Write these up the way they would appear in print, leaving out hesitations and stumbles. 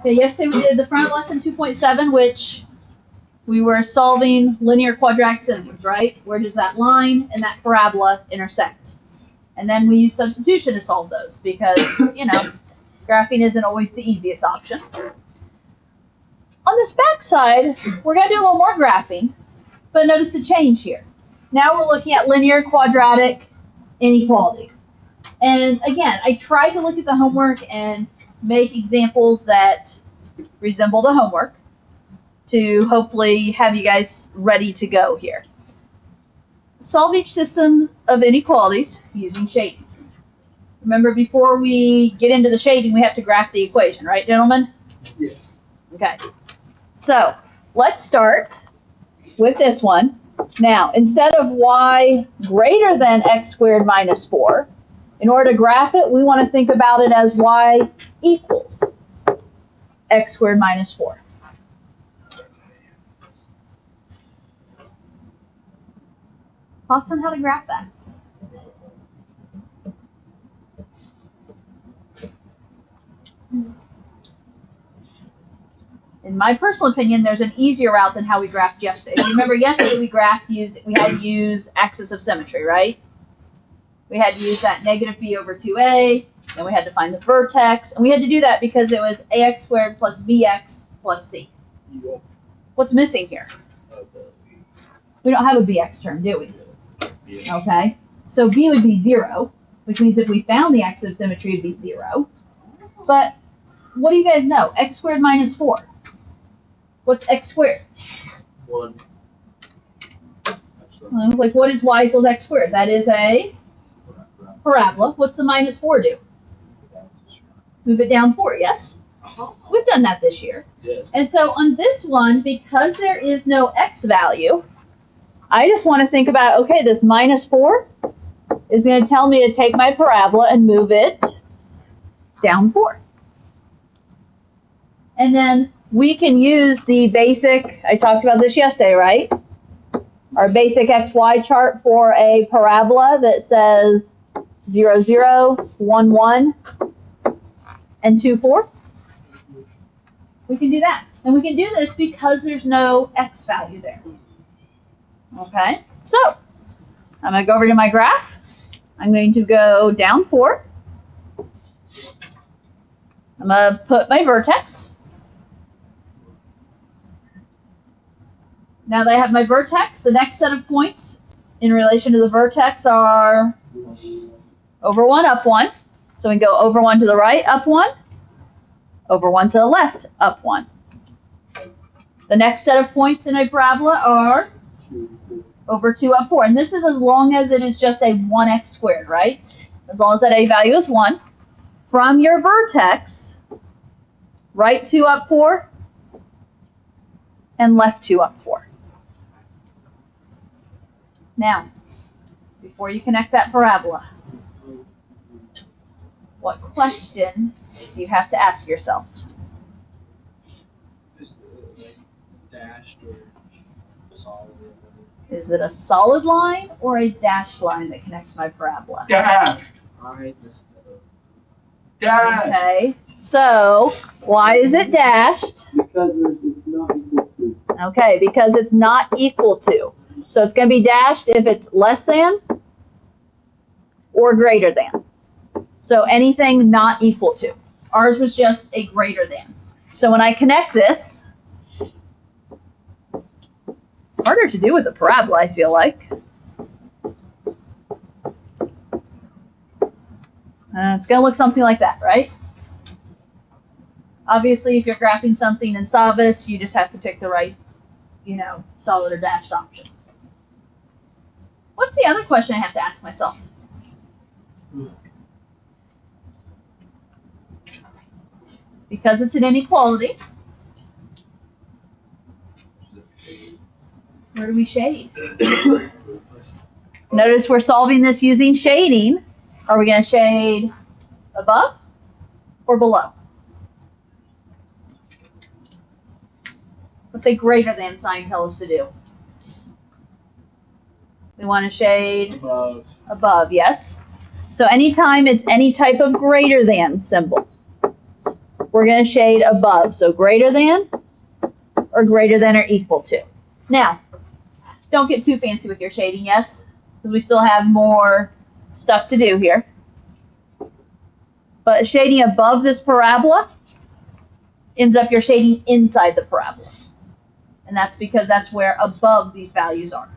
Okay, yesterday we did the front of lesson 2.7, which we were solving linear quadratic systems, right? Where does that line and that parabola intersect? And then we use substitution to solve those because, graphing isn't always the easiest option. On this back side, we're going to do a little more graphing, but notice the change here. Now we're looking at linear quadratic inequalities. And again, I tried to look at the homework and make examples that resemble the homework to hopefully have you guys ready to go here. Solve each system of inequalities using shading. Remember, before we get into the shading, we have to graph the equation, right, gentlemen? Yes. Okay. So let's start with this one. Now, instead of y greater than x squared minus 4, in order to graph it, we want to think about it as y equals x squared minus 4. Thoughts on how to graph that? In my personal opinion, there's an easier route than how we graphed yesterday. If you remember yesterday we had to use axis of symmetry, right? We had to use that negative b over 2a, and we had to find the vertex, and we had to do that because it was ax squared plus bx plus c. Yeah. What's missing here? We don't have a bx term, do we? Yeah. Okay, so b would be 0, which means if we found the axis of symmetry, it would be 0. But what do you guys know? X squared minus 4. What's x squared? 1. That's right. Like, what is y equals x squared? That is a parabola. What's the minus 4 do? Move it down 4, yes? We've done that this year. Yes. And so on this one, because there is no x value, I just want to think about, okay, this minus 4 is going to tell me to take my parabola and move it down 4. And then we can use the basic, I talked about this yesterday, right? Our basic XY chart for a parabola that says 0, 0, 1, 1, and 2, 4. We can do that. And we can do this because there's no x value there. Okay, so I'm going to go over to my graph. I'm going to go down 4. I'm going to put my vertex. Now that I have my vertex, the next set of points in relation to the vertex are over 1, up 1. So we can go over 1 to the right, up 1. Over 1 to the left, up 1. The next set of points in a parabola are over 2, up 4. And this is as long as it is just a 1x squared, right? As long as that a value is 1. From your vertex, right 2, up 4, and left 2, up 4. Now, before you connect that parabola, what question do you have to ask yourself? Dashed or solid? Is it a solid line or a dashed line that connects my parabola? Dashed. I messed that up. Dashed. Okay, so why is it dashed? Because it's not equal to. Okay, because it's not equal to. So it's going to be dashed if it's less than or greater than. So anything not equal to. Ours was just a greater than. So when I connect this, harder to do with a parabola, I feel like. It's going to look something like that, right? Obviously, if you're graphing something in Savas, you just have to pick the right, solid or dashed option. What's the other question I have to ask myself? Because it's an inequality, where do we shade? Notice we're solving this using shading. Are we going to shade above or below? What's a greater than sign tell us to do? We want to shade above, yes? So anytime it's any type of greater than symbol, we're going to shade above. So greater than or equal to. Now, don't get too fancy with your shading, yes? Because we still have more stuff to do here. But shading above this parabola ends up you're shading inside the parabola. And that's because that's where above these values are.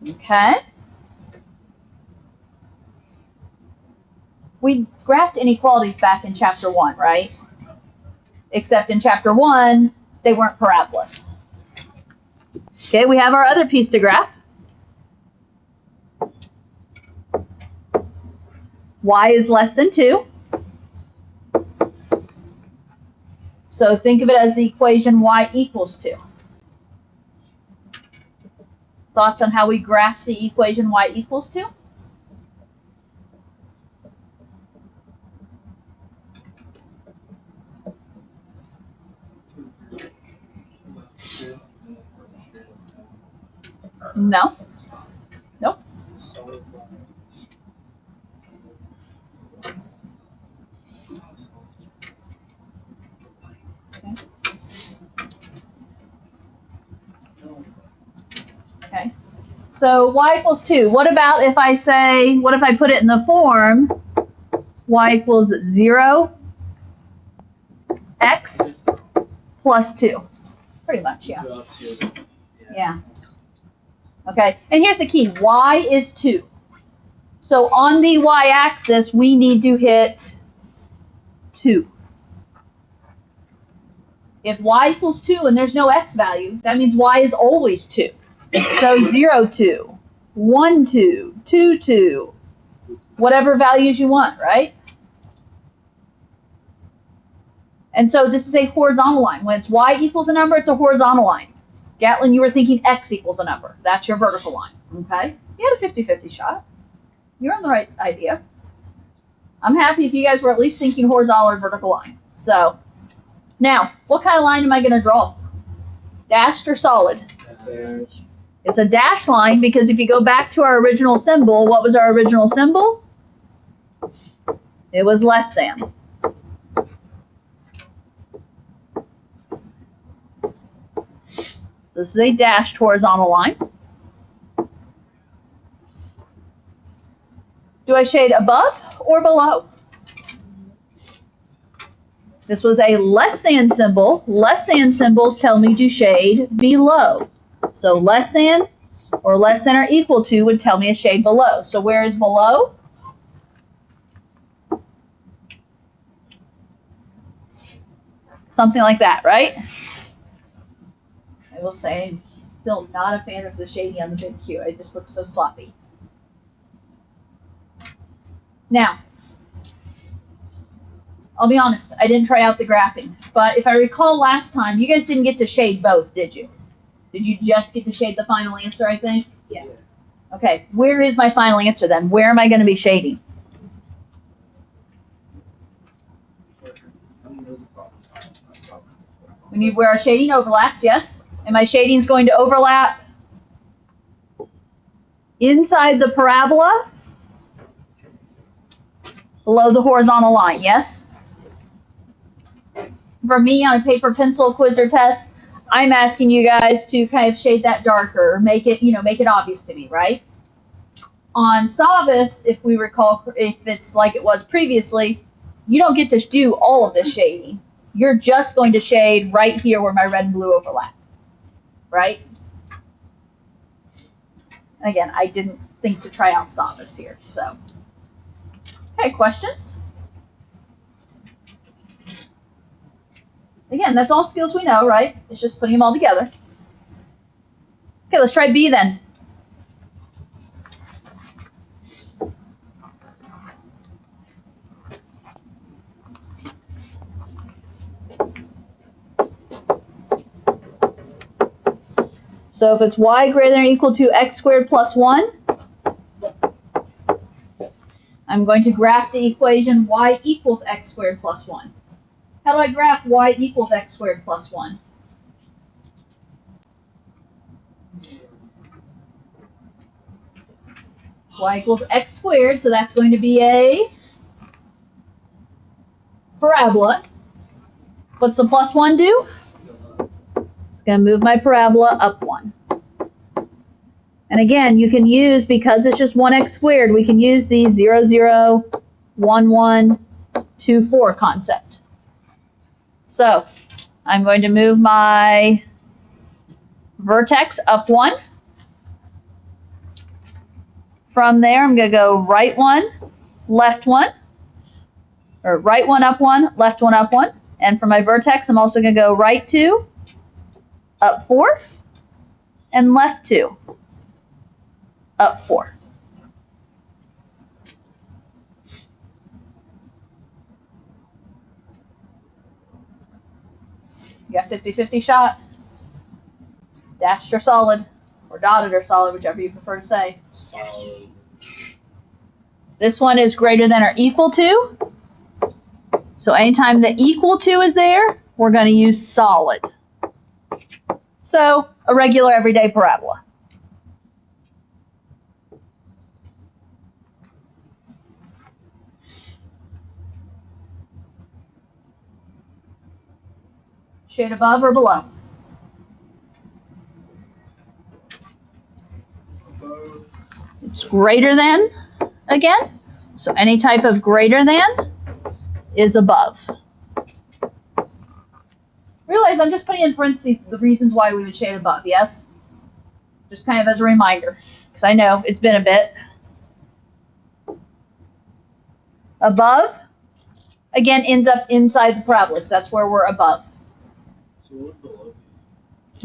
Okay. We graphed inequalities back in chapter 1, right? Except in chapter 1, they weren't parabolas. Okay, we have our other piece to graph. Y is less than 2. So think of it as the equation y equals 2. Thoughts on how we graph the equation y equals 2? No. Nope. Okay. So y equals 2. What about if I say, what if I put it in the form y equals 0, x plus 2? Pretty much, yeah. Yeah. Okay, and here's the key. Y is 2. So on the y-axis, we need to hit 2. If y equals 2 and there's no x value, that means y is always 2. So 0, 2, 1, 2, 2, 2, whatever values you want, right? And so this is a horizontal line. When it's y equals a number, it's a horizontal line. Gatlin, you were thinking x equals a number. That's your vertical line, okay? You had a 50-50 shot. You're on the right idea. I'm happy if you guys were at least thinking horizontal or vertical line. So, now, what kind of line am I going to draw? Dashed or solid? It's a dashed line because if you go back to our original symbol, what was our original symbol? It was less than. This is a dashed horizontal line. Do I shade above or below? This was a less than symbol. Less than symbols tell me to shade below. So less than or equal to would tell me a shade below. So where is below? Something like that, right? I will say I'm still not a fan of the shading on the big Q. It just looks so sloppy. Now, I'll be honest, I didn't try out the graphing, but if I recall last time, you guys didn't get to shade both, did you? Did you just get to shade the final answer, I think? Yeah. Okay, where is my final answer then? Where am I going to be shading? We need where our shading overlaps, yes? And my shading is going to overlap inside the parabola below the horizontal line, yes? For me, on a paper, pencil, quiz, or test, I'm asking you guys to kind of shade that darker, make it, make it obvious to me, right? On Savas, if we recall, if it's like it was previously, you don't get to do all of this shading. You're just going to shade right here where my red and blue overlap, right? Again, I didn't think to try out Savas here, so. Okay, questions? Again, that's all skills we know, right? It's just putting them all together. Okay, let's try B then. So if it's y greater than or equal to x squared plus 1, I'm going to graph the equation y equals x squared plus 1. How do I graph y equals x squared plus 1? y equals x squared, so that's going to be a parabola. What's the plus 1 do? It's going to move my parabola up 1. And again, you can use, because it's just 1x squared, we can use the 0, 0, 1, 1, 2, 4 concept. So I'm going to move my vertex up 1. From there, I'm going to go right 1, left 1, or right 1 up 1, left 1 up 1. And for my vertex, I'm also going to go right 2, up 4, and left 2, up 4. You got 50-50 shot, dashed or solid, or dotted or solid, whichever you prefer to say. Solid. This one is greater than or equal to. So anytime the equal to is there, we're going to use solid. So a regular everyday parabola. Shade above or below? Above. It's greater than again. So any type of greater than is above. Realize I'm just putting in parentheses the reasons why we would shade above, yes? Just kind of as a reminder, because I know it's been a bit. Above, again, ends up inside the parabola, because that's where we're above. So what below?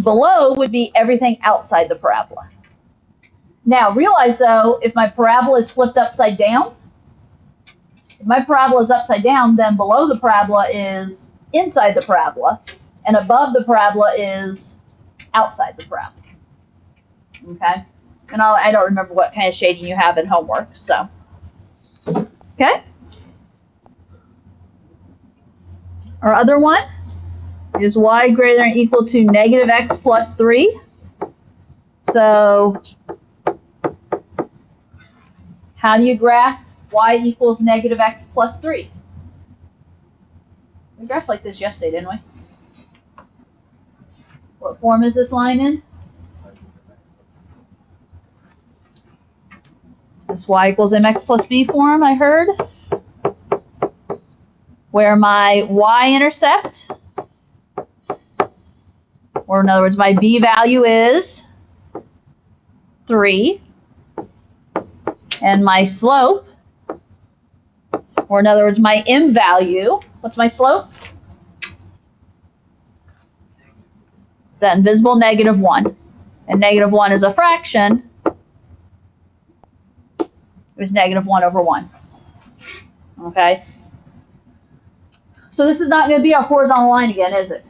Below would be everything outside the parabola. Now, realize though, if my parabola is flipped upside down, if my parabola is upside down, then below the parabola is inside the parabola, and above the parabola is outside the parabola. Okay? And I don't remember what kind of shading you have in homework, so. Okay? Our other one is y greater than or equal to negative x plus 3. So, how do you graph y equals negative x plus 3? We graphed like this yesterday, didn't we? What form is this line in? Is this y equals mx plus b form, I heard? Where my y-intercept, or in other words, my b value is 3, and my slope, or in other words, my m value, what's my slope? It's that invisible negative 1. And negative 1 is a fraction. It was negative 1 over 1. Okay? So this is not going to be our horizontal line again, is it?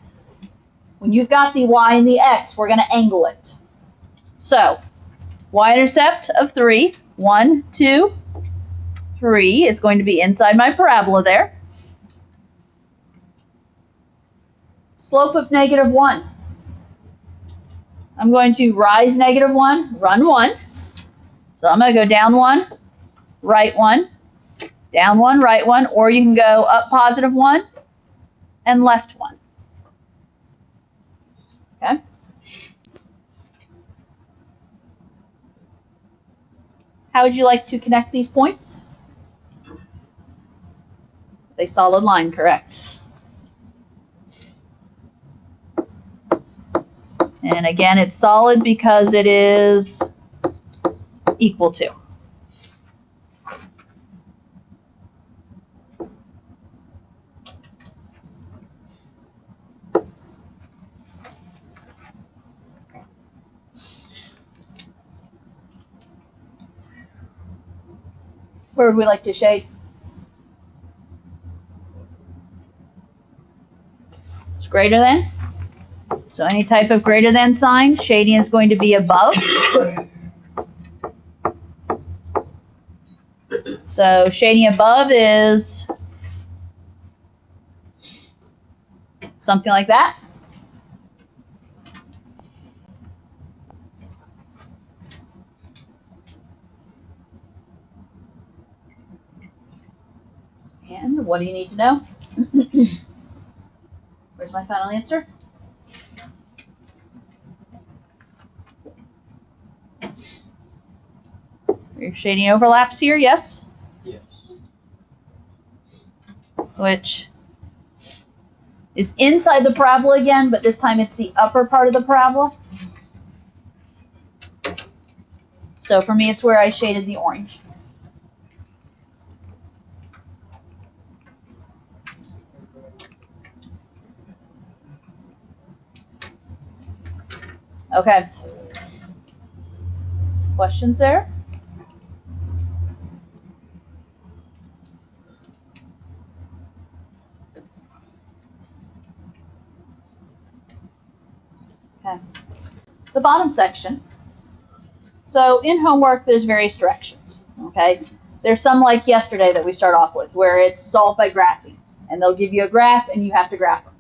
When you've got the y and the x, we're going to angle it. So, y-intercept of 3, 1, 2, 3 is going to be inside my parabola there. Slope of negative 1. I'm going to rise negative 1, run 1. So I'm going to go down 1, right 1, down 1, right 1, or you can go up positive 1 and left 1. Okay? How would you like to connect these points? A solid line, correct. And again, it's solid because it is equal to. Where would we like to shade? It's greater than. So any type of greater than sign, shading is going to be above. So shading above is something like that. And what do you need to know? Where's my final answer? Your shading overlaps here, yes? Yes. Which is inside the parabola again, but this time it's the upper part of the parabola. So for me, it's where I shaded the orange. Okay. Questions there? Okay. The bottom section. So in homework, there's various directions. Okay. There's some like yesterday that we start off with, where it's solved by graphing, and they'll give you a graph, and you have to graph them.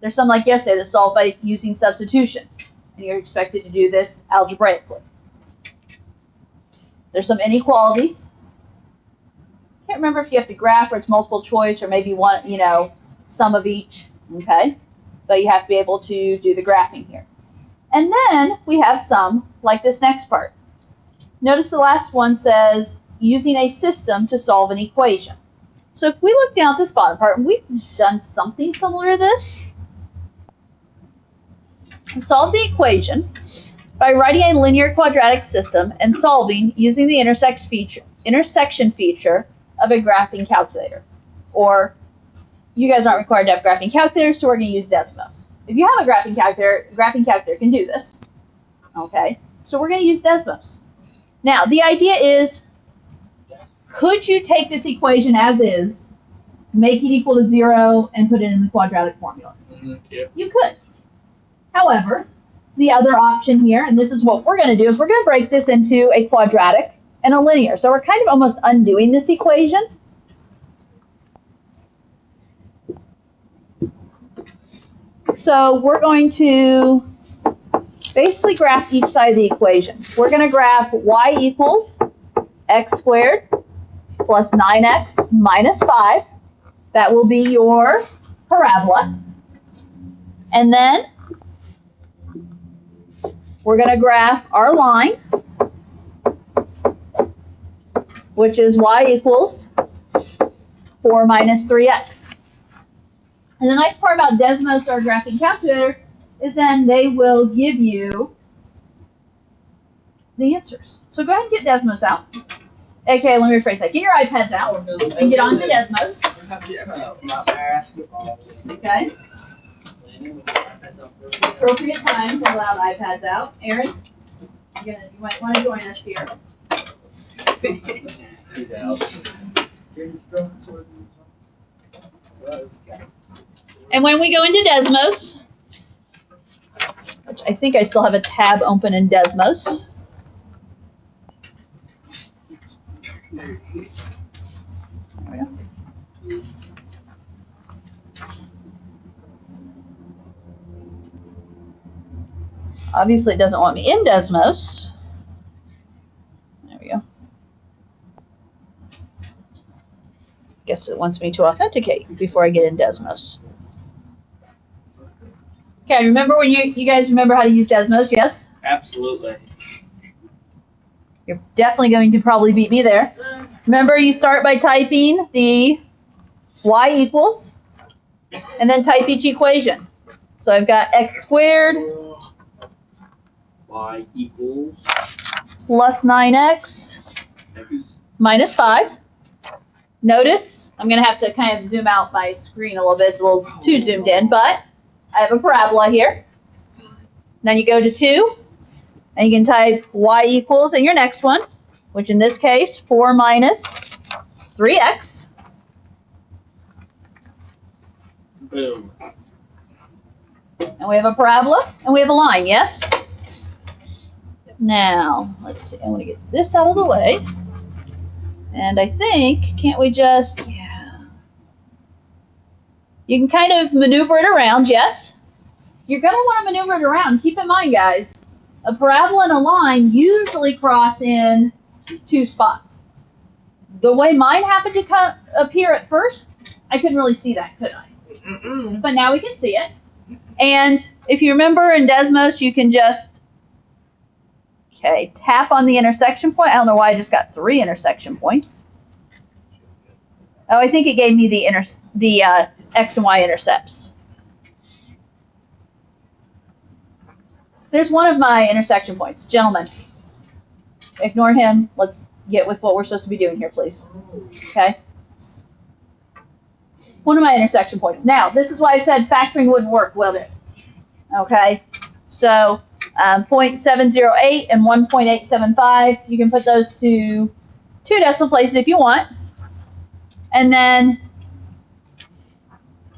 There's some like yesterday that's solved by using substitution, and you're expected to do this algebraically. There's some inequalities. Can't remember if you have to graph or it's multiple choice or maybe one, some of each. Okay, but you have to be able to do the graphing here. And then we have some like this next part. Notice the last one says using a system to solve an equation. So if we look down at this bottom part, we've done something similar to this. Solve the equation by writing a linear quadratic system and solving using the intersection feature of a graphing calculator. Or you guys aren't required to have a graphing calculator, so we're going to use Desmos. If you have a graphing calculator can do this. Okay, so we're going to use Desmos. Now, the idea is, could you take this equation as is, make it equal to 0, and put it in the quadratic formula? Yep. You could. However, the other option here, and this is what we're going to do, is we're going to break this into a quadratic and a linear. So we're kind of almost undoing this equation. So we're going to basically graph each side of the equation. We're going to graph y equals x squared plus 9x minus 5. That will be your parabola. And then we're going to graph our line, which is y equals 4 minus 3x. And the nice part about Desmos or graphing calculator is then they will give you the answers. So go ahead and get Desmos out. Okay, let me rephrase that. Get your iPads out and get onto Desmos. Okay. Appropriate time to allow the iPads out. Aaron, you might want to join us here. He's out. And when we go into Desmos, which I think I still have a tab open in Desmos. There we go. Obviously, it doesn't want me in Desmos. There we go. Guess it wants me to authenticate before I get in Desmos. Okay, remember when you guys remember how to use Desmos, yes? Absolutely. You're definitely going to probably beat me there. Remember, you start by typing the y equals, and then type each equation. So I've got x squared Y equals plus 9x X. minus 5. Notice, I'm going to have to kind of zoom out my screen a little bit. It's a little too zoomed in, but I have a parabola here. Then you go to 2, and you can type y equals in your next one, which in this case, 4 minus 3x. Boom. And we have a parabola, and we have a line, yes? Now, let's see. I want to get this out of the way. And I think, can't we just, yeah. You can kind of maneuver it around, yes? You're going to want to maneuver it around. Keep in mind, guys, a parabola and a line usually cross in 2 spots. the way mine happened to appear at first, I couldn't really see that, could I? Mm-mm. But now we can see it. And if you remember in Desmos, you can just, tap on the intersection point. I don't know why I just got 3 intersection points. Oh, I think it gave me the X and Y intercepts. There's one of my intersection points. Gentlemen, ignore him. Let's get with what we're supposed to be doing here, please. Okay? One of my intersection points. Now, this is why I said factoring wouldn't work, will it? Okay? So, 0.708 and 1.875, you can put those to 2 decimal places if you want. And then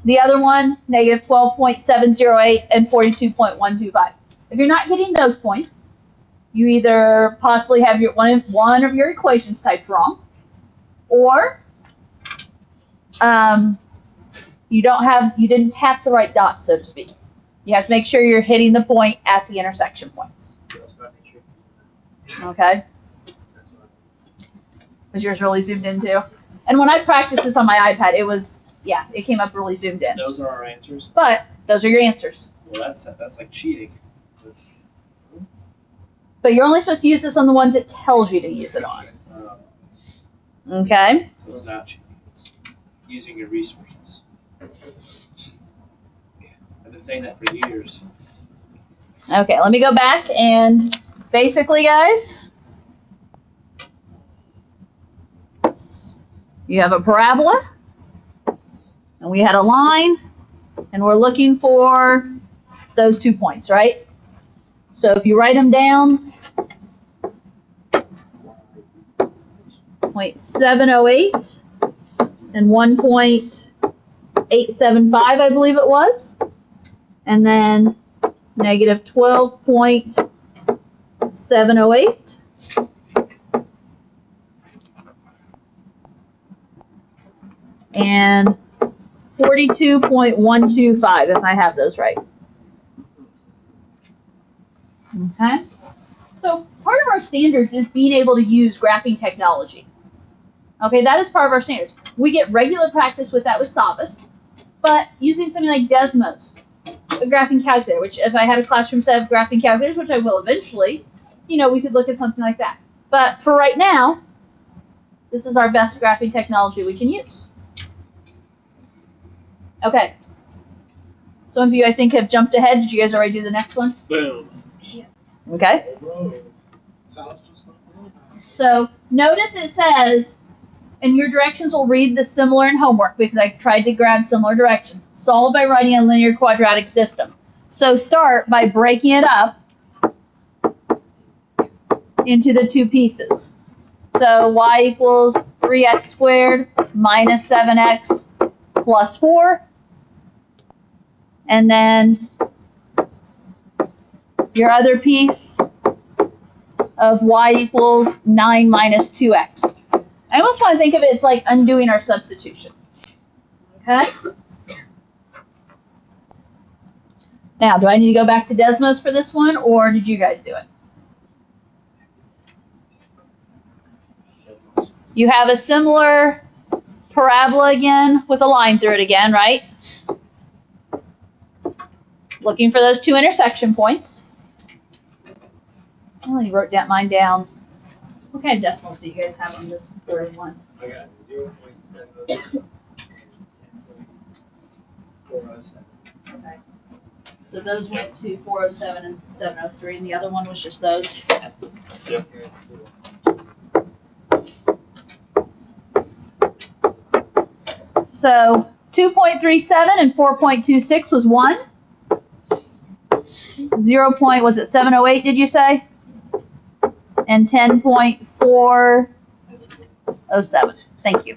the other one, negative 12.708 and 42.125. If you're not getting those points, you either possibly have your one of your equations typed wrong, or you didn't tap the right dot, so to speak. You have to make sure you're hitting the point at the intersection points. Okay? Was yours really zoomed in too? And when I practiced this on my iPad, it came up really zoomed in. Those are our answers. But those are your answers. Well, that's like cheating. But you're only supposed to use this on the ones it tells you to use it on. Okay? It's not cheating. It's using your resources. I've been saying that for years. Okay, let me go back and basically, guys, you have a parabola, and we had a line, and we're looking for those 2 points, right? So if you write them down, 0.708 and 1.875, I believe it was, and then negative 12.708. And 42.125, if I have those right. Okay? So part of our standards is being able to use graphing technology. Okay, that is part of our standards. We get regular practice with that with Savas, but using something like Desmos, a graphing calculator, which if I had a classroom set of graphing calculators, which I will eventually, we could look at something like that. But for right now, this is our best graphing technology we can use. Okay. Some of you, I think, have jumped ahead. Did you guys already do the next one? Boom. Okay. So notice it says, and your directions will read the similar in homework because I tried to grab similar directions. Solve by writing a linear quadratic system. So start by breaking it up into the 2 pieces. So y equals 3x squared minus 7x plus 4. And then your other piece of y equals 9 minus 2x. I almost want to think of it as like undoing our substitution. Okay? Now, do I need to go back to Desmos for this one, or did you guys do it? You have a similar parabola again with a line through it again, right? Looking for those 2 intersection points. I only wrote mine down. What kind of decimals do you guys have on this third one? I got 0.7 407. Okay. So those went to 407 and 703, and the other one was just those? Yep. So 2.37 and 4.26 was 1. 708, did you say? And 10.407. Thank you.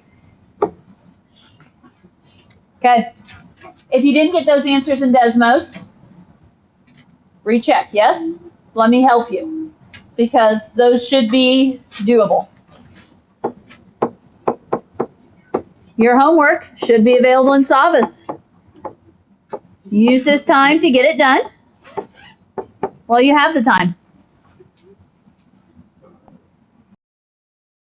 Okay. If you didn't get those answers in Desmos, recheck, yes? Let me help you, because those should be doable. Your homework should be available in Savas. Use this time to get it done while you have the time.